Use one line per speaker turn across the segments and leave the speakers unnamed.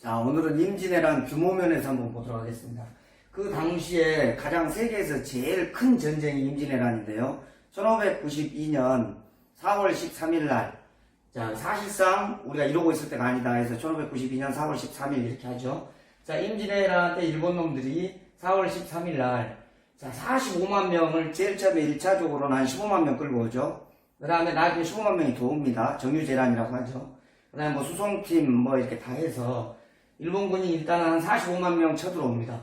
자, 오늘은 임진왜란 규모 면에서 한번 보도록 하겠습니다. 그 당시에 가장 세계에서 제일 큰 전쟁이 임진왜란인데요. 1592년 4월 13일 날, 자, 사실상 우리가 이러고 있을 때가 아니다 해서 1592년 4월 13일 이렇게 하죠. 자, 임진왜란 때 일본 놈들이 4월 13일 날, 자, 45만 명을 제일 처음에 1차적으로는 한 15만 명 끌고 오죠. 그 다음에 나중에 15만 명이 더 옵니다. 정유재란이라고 하죠. 그 다음에 뭐 수송팀 뭐 이렇게 다 해서 일본군이 일단 한 45만 명 쳐들어옵니다.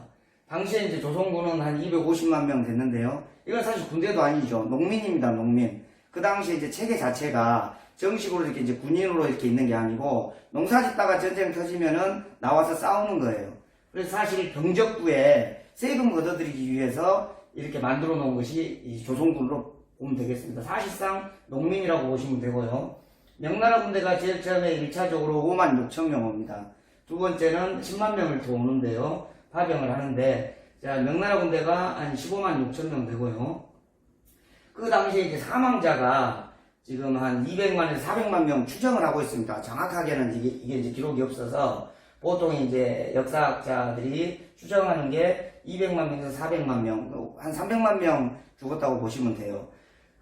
당시에 이제 조선군은 한 250만 명 됐는데요. 이건 사실 군대도 아니죠. 농민입니다, 농민. 그 당시에 이제 체계 자체가 정식으로 이렇게 이제 군인으로 이렇게 있는 게 아니고 농사 짓다가 전쟁 터지면은 나와서 싸우는 거예요. 그래서 사실 병적부에 세금 걷어들이기 위해서 이렇게 만들어 놓은 것이 이 조선군으로 보면 되겠습니다. 사실상 농민이라고 보시면 되고요. 명나라 군대가 제일 처음에 1차적으로 5만 6천 명 옵니다. 두 번째는 10만 명을 더 오는데요. 파병을 하는데, 자, 명나라 군대가 한 15만 6천 명 되고요. 그 당시에 이제 사망자가 지금 한 200만에서 400만 명 추정을 하고 있습니다. 정확하게는 이게 이제 기록이 없어서 보통 이제 역사학자들이 추정하는 게 200만 명에서 400만 명, 한 300만 명 죽었다고 보시면 돼요.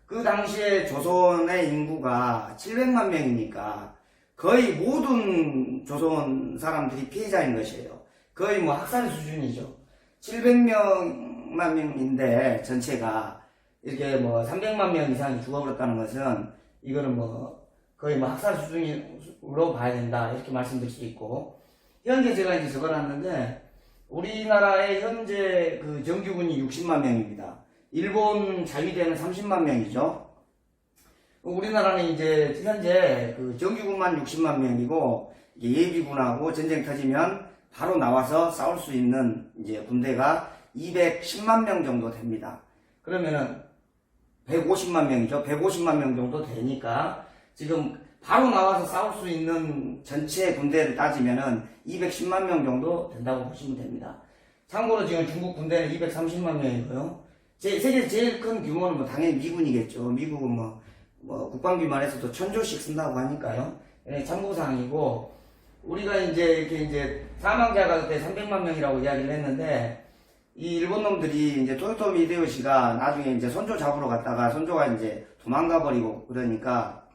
그 당시에 조선의 인구가 700만 명이니까 거의 모든 조선 사람들이 피해자인 것이에요. 거의 뭐 학살 수준이죠. 700만 명인데 전체가 이렇게 뭐 300만 명 이상이 죽어버렸다는 것은 이거는 뭐 거의 뭐 학살 수준으로 봐야 된다 이렇게 말씀드릴 수 있고, 현재 제가 이제 적어놨는데 우리나라의 현재 그 정규군이 60만 명입니다. 일본 자위대는 30만 명이죠. 우리나라는 이제 현재 그 정규군만 60만 명이고 예비군하고 전쟁 터지면 바로 나와서 싸울 수 있는 이제 군대가 210만 명 정도 됩니다. 그러면은 150만 명이죠. 150만 명 정도 되니까 지금 바로 나와서 싸울 수 있는 전체 군대를 따지면은 210만 명 정도 된다고 보시면 됩니다. 참고로 지금 중국 군대는 230만 명이고요. 세계에서 제일 큰 규모는 뭐 당연히 미군이겠죠. 미국은 뭐 국방비만 해서도 1000조씩 쓴다고 하니까요. 참고사항이고, 우리가 이제 이렇게 이제 사망자가 그때 300만 명이라고 이야기를 했는데, 이 일본 놈들이 이제 토요토미 히데요시가 나중에 이제 선조 잡으러 갔다가 선조가 이제 도망가 버리고 그러니까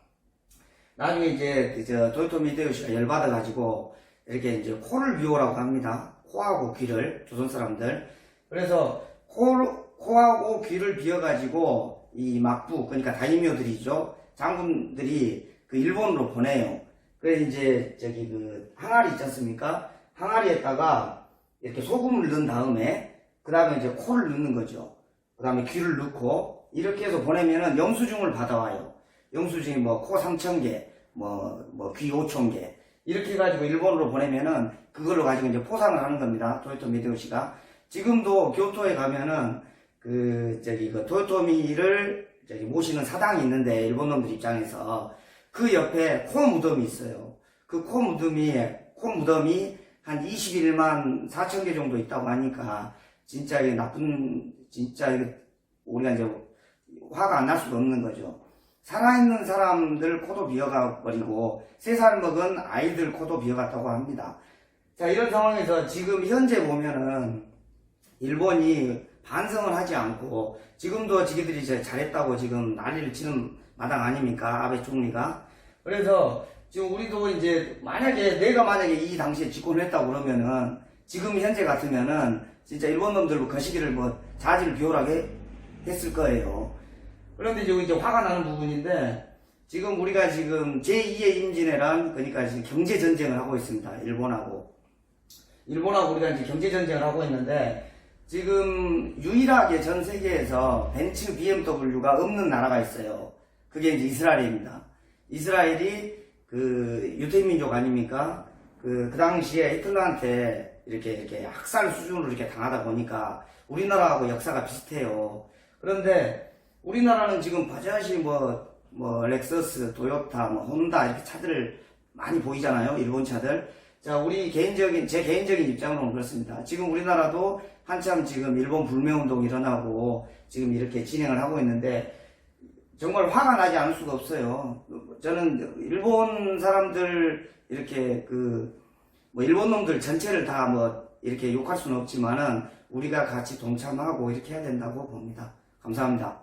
나중에 이제 토요토미 히데요시가 열받아가지고 이렇게 이제 코를 비우라고 합니다. 코하고 귀를, 조선 사람들. 그래서 코하고 귀를 비워가지고 이 막부, 그러니까 다이묘들이죠. 장군들이 그 일본으로 보내요. 그래서 이제 저기 그 항아리 있지 않습니까? 항아리에다가 이렇게 소금을 넣은 다음에 그 다음에 이제 코를 넣는 거죠. 그 다음에 귀를 넣고 이렇게 해서 보내면은 영수증을 받아와요. 영수증이 뭐 코 3,000개, 귀 5,000개 이렇게 해가지고 일본으로 보내면은 그걸로 가지고 이제 포상을 하는 겁니다. 토요토미 히데요시가. 지금도 교토에 가면은 그 토요토미를 모시는 사당이 있는데 일본 놈들 입장에서 그 옆에 코 무덤이 있어요. 그 코 무덤이 한 21만 4천 개 정도 있다고 하니까 진짜 이게 진짜 이게 우리가 이제 화가 안 날 수도 없는 거죠. 살아있는 사람들 코도 비어가 버리고 3살 먹은 아이들 코도 비어갔다고 합니다. 자, 이런 상황에서 지금 현재 보면은 일본이 반성을 하지 않고 지금도 지기들이 잘했다고 지금 난리를 치는 마당 아닙니까? 아베 총리가. 그래서 지금 우리도 이제 내가 만약에 이 당시에 집권을 했다고 그러면은 지금 현재 같으면은 진짜 일본 놈들 거시기를 자지를 비우라게 했을 거예요. 그런데 이제 화가 나는 부분인데, 지금 우리가 지금 제2의 임진왜란, 그러니까 지금 경제전쟁을 하고 있습니다. 일본하고 우리가 이제 경제전쟁을 하고 있는데, 지금 유일하게 전 세계에서 벤츠 BMW가 없는 나라가 있어요. 그게 이제 이스라엘입니다. 이스라엘이 그 유태민족 아닙니까? 그 당시에 히틀러한테 이렇게 학살 수준으로 이렇게 당하다 보니까 우리나라하고 역사가 비슷해요. 그런데 우리나라는 지금 바자지 렉서스, 토요타, 혼다 이렇게 차들을 많이 보이잖아요. 일본 차들. 자, 제 개인적인 입장으로는 그렇습니다. 지금 우리나라도 한참 지금 일본 불매운동 일어나고 지금 이렇게 진행을 하고 있는데 정말 화가 나지 않을 수가 없어요. 저는 일본 사람들 이렇게 뭐 일본 놈들 전체를 다 뭐 이렇게 욕할 수는 없지만은 우리가 같이 동참하고 이렇게 해야 된다고 봅니다. 감사합니다.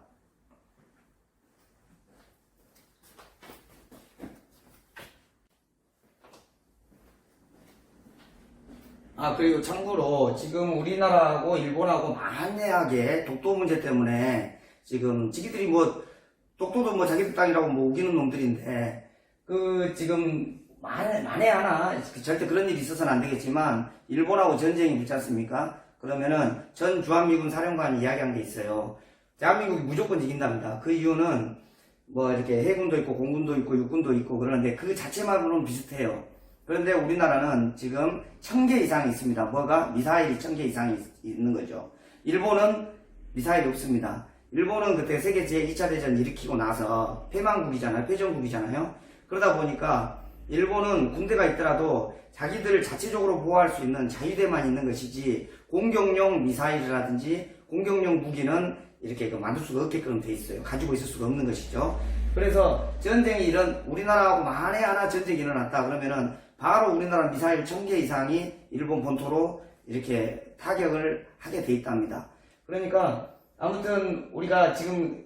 그리고 참고로 지금 우리나라하고 일본하고 만약에 독도 문제 때문에 지금 지기들이 뭐 독도도 뭐 자기들 땅이라고 뭐 우기는 놈들인데 지금 만에 하나 절대 그런 일이 있어서는 안 되겠지만 일본하고 전쟁이 붙지 않습니까? 그러면은 전 주한미군 사령관이 이야기한 게 있어요. 대한민국이 무조건 이긴답니다. 그 이유는 뭐 이렇게 해군도 있고 공군도 있고 육군도 있고 그러는데 그 자체만으로는 비슷해요. 그런데 우리나라는 지금 1000개 이상이 있습니다. 뭐가? 미사일이 1000개 이상이 있는 거죠. 일본은 미사일이 없습니다. 일본은 그때 세계 제2차 대전 일으키고 나서 패망국이잖아요. 패전국이잖아요. 그러다 보니까 일본은 군대가 있더라도 자기들을 자체적으로 보호할 수 있는 자유대만 있는 것이지 공격용 미사일이라든지 공격용 무기는 이렇게 만들 수가 없게끔 돼 있어요. 가지고 있을 수가 없는 것이죠. 그래서 전쟁이 우리나라하고 만에 하나 전쟁이 일어났다 그러면은 바로 우리나라 미사일 1000개 이상이 일본 본토로 이렇게 타격을 하게 돼 있답니다. 그러니까 아무튼 우리가 지금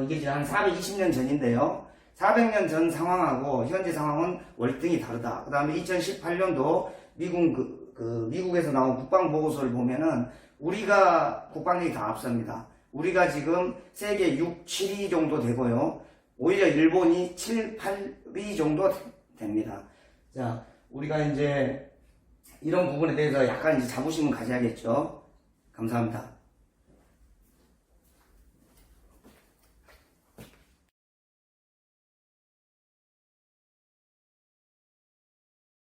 이게 이제 한 420년 전인데요. 400년 전 상황하고 현재 상황은 월등히 다르다. 그 다음에 2018년도 미국에서 나온 국방보고서를 보면은 우리가 국방력이 다 앞섭니다. 우리가 지금 세계 6, 7위 정도 되고요. 오히려 일본이 7, 8위 정도 됩니다. 자, 우리가 이제 이런 부분에 대해서 약간 이제 자부심을 가져야겠죠. 감사합니다.